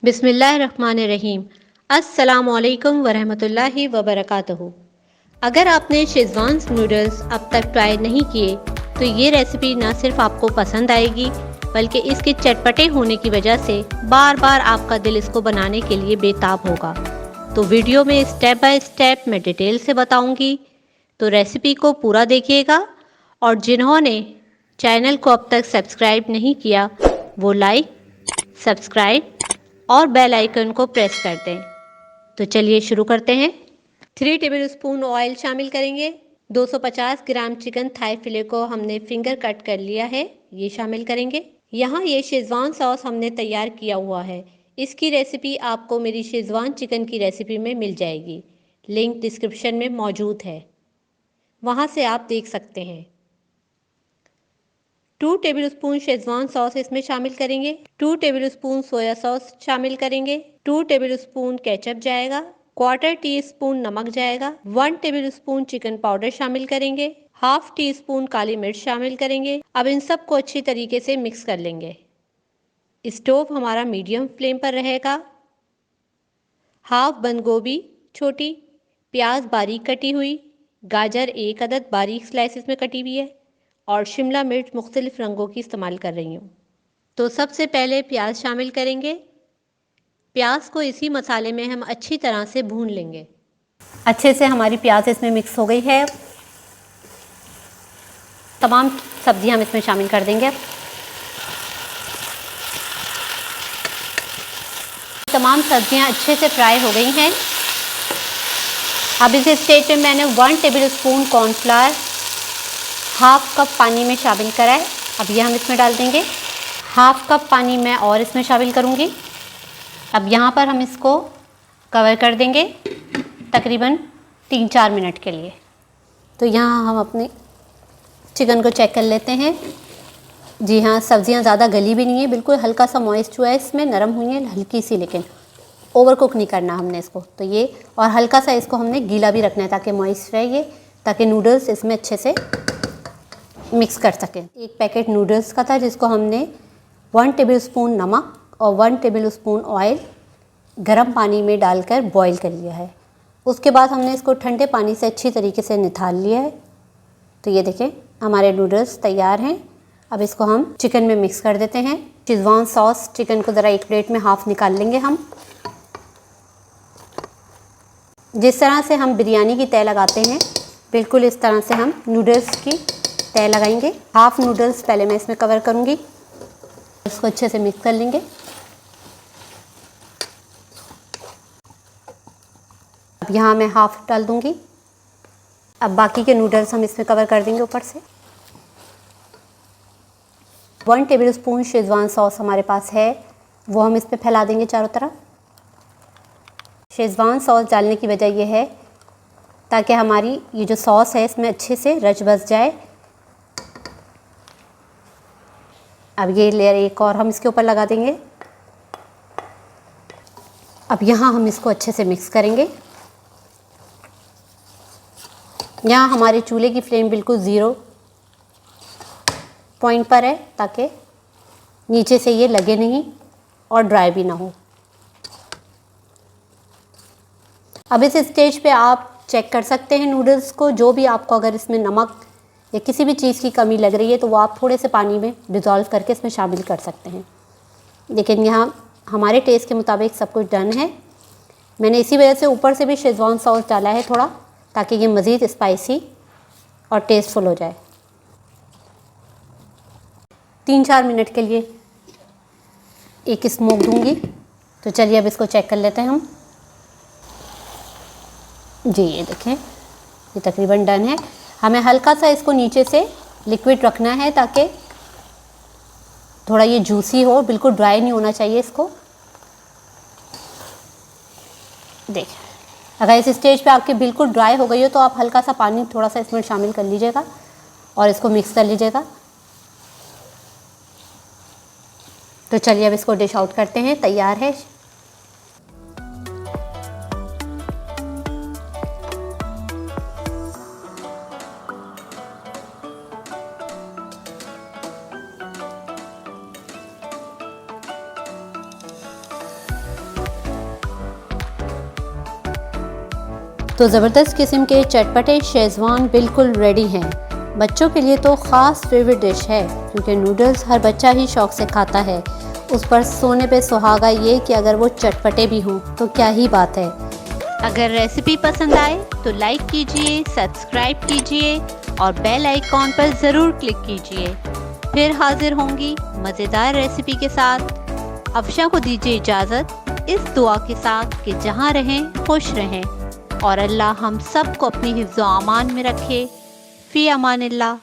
बिस्मिल्लाहिर्रहमानिर्रहीम। अस्सलामुअलैकुम वरहमतुल्लाहि वबरकातुहू। अगर आपने शेज़वान नूडल्स अब तक ट्राई नहीं किए तो ये रेसिपी ना सिर्फ आपको पसंद आएगी बल्कि इसके चटपटे होने की वजह से बार बार आपका दिल इसको बनाने के लिए बेताब होगा। तो वीडियो में स्टेप बाय स्टेप मैं डिटेल से बताऊंगी, तो रेसिपी को पूरा देखिएगा। और जिन्होंने चैनल को अब तक सब्सक्राइब नहीं किया वो लाइक, सब्सक्राइब और बेल आइकन को प्रेस कर दें। तो चलिए शुरू करते हैं। 3 टेबलस्पून ऑयल शामिल करेंगे। 250 ग्राम चिकन थाई फिले को हमने फिंगर कट कर लिया है, ये शामिल करेंगे। यहाँ ये शेजवान सॉस हमने तैयार किया हुआ है। इसकी रेसिपी आपको मेरी शेजवान चिकन की रेसिपी में मिल जाएगी, लिंक डिस्क्रिप्शन में मौजूद है, वहाँ से आप देख सकते हैं। 2 टेबलस्पून शेजवान सॉस इसमें शामिल करेंगे। 2 टेबलस्पून सोया सॉस शामिल करेंगे। 2 टेबलस्पून केचप जाएगा। क्वार्टर टी स्पून नमक जाएगा। 1 टेबलस्पून चिकन पाउडर शामिल करेंगे। हाफ टी स्पून काली मिर्च शामिल करेंगे। अब इन सब को अच्छी तरीके से मिक्स कर लेंगे। स्टोव हमारा मीडियम फ्लेम पर रहेगा। हाफ बंद गोभी छोटी, प्याज बारीक कटी हुई, गाजर 1 अदद बारीक स्लाइसिस में कटी हुई है और शिमला मिर्च मुख्तलिफ रंगों की इस्तेमाल कर रही हूँ। तो सबसे पहले प्याज शामिल करेंगे। प्याज को इसी मसाले में हम अच्छी तरह से भून लेंगे। अच्छे से हमारी प्याज इसमें मिक्स हो गई है। तमाम सब्जियां हम इसमें शामिल कर देंगे। तमाम सब्जियां अच्छे से फ्राई हो गई हैं। अब इस स्टेज पे मैंने 1 टेबलस्पून कॉर्नफ्लावर हाफ कप पानी में शामिल करा है। अब ये हम इसमें डाल देंगे। हाफ कप पानी मैं और इसमें शामिल करूँगी। अब यहाँ पर हम इसको कवर कर देंगे तकरीबन 3-4 मिनट के लिए। तो यहाँ हम अपने चिकन को चेक कर लेते हैं। जी हाँ, सब्जियाँ ज़्यादा गली भी नहीं है, बिल्कुल हल्का सा मॉइस्ट हुआ है, इसमें नरम हुई है हल्की सी, लेकिन ओवर कुक नहीं करना हमने इसको। तो ये और हल्का सा इसको हमने गीला भी रखना है ताकि मॉइस्ट रहे ये, ताकि नूडल्स इसमें अच्छे से मिक्स कर सकें। एक पैकेट नूडल्स का था जिसको हमने 1 टेबलस्पून नमक और 1 टेबलस्पून ऑयल गर्म पानी में डालकर बॉईल कर लिया है। उसके बाद हमने इसको ठंडे पानी से अच्छी तरीके से निथाल लिया है। तो ये देखें हमारे नूडल्स तैयार हैं। अब इसको हम चिकन में मिक्स कर देते हैं। शेज़वान सॉस चिकन को ज़रा एक प्लेट में हाफ निकाल लेंगे हम। जिस तरह से हम बिरयानी की तय लगाते हैं बिल्कुल इस तरह से हम नूडल्स की तय लगाएंगे। हाफ नूडल्स पहले मैं इसमें कवर करूँगी, इसको अच्छे से मिक्स कर लेंगे। अब यहाँ मैं हाफ डाल दूँगी। अब बाकी के नूडल्स हम इसमें कवर कर देंगे ऊपर से। 1 टेबलस्पून शेज़वान सॉस हमारे पास है, वो हम इस पर फैला देंगे चारों तरफ। शेज़वान सॉस डालने की वजह यह है ताकि हमारी ये जो सॉस है इसमें अच्छे से रच बस जाए। अब ये लेयर एक और हम इसके ऊपर लगा देंगे। अब यहाँ हम इसको अच्छे से मिक्स करेंगे। यहाँ हमारे चूल्हे की फ्लेम बिल्कुल 0 पॉइंट पर है ताकि नीचे से ये लगे नहीं और ड्राई भी ना हो। अब इस स्टेज पे आप चेक कर सकते हैं नूडल्स को, जो भी आपको अगर इसमें नमक या किसी भी चीज़ की कमी लग रही है तो वो आप थोड़े से पानी में डिज़ोल्व करके इसमें शामिल कर सकते हैं। लेकिन यहाँ हमारे टेस्ट के मुताबिक सब कुछ डन है। मैंने इसी वजह से ऊपर से भी शेज़वान सॉस डाला है थोड़ा, ताकि ये मज़ीद स्पाइसी और टेस्टफुल हो जाए। 3-4 मिनट के लिए एक स्मोक दूंगी। तो चलिए अब इसको चेक कर लेते हैं हम। जी ये देखें ये तकरीबन डन है। हमें हल्का सा इसको नीचे से लिक्विड रखना है ताकि थोड़ा ये जूसी हो, बिल्कुल ड्राई नहीं होना चाहिए इसको। देखिए अगर इस स्टेज पे आपकी बिल्कुल ड्राई हो गई हो तो आप हल्का सा पानी थोड़ा सा इसमें शामिल कर लीजिएगा और इसको मिक्स कर लीजिएगा। तो चलिए अब इसको डिश आउट करते हैं। तैयार है। तो ज़बरदस्त किस्म के चटपटे शेज़वान बिल्कुल रेडी हैं। बच्चों के लिए तो ख़ास फेवरेट डिश है क्योंकि नूडल्स हर बच्चा ही शौक़ से खाता है। उस पर सोने पे सुहागा ये कि अगर वो चटपटे भी हों तो क्या ही बात है। अगर रेसिपी पसंद आए तो लाइक कीजिए, सब्सक्राइब कीजिए और बेल आइकॉन पर ज़रूर क्लिक कीजिए। फिर हाजिर होंगी मज़ेदार रेसिपी के साथ। अफशा को दीजिए इजाज़त इस दुआ के साथ कि जहाँ रहें खुश रहें और अल्लाह हम सब को अपनी हिफ्ज़-ओ-अमान में रखे। फ़ी अमानिल्लाह।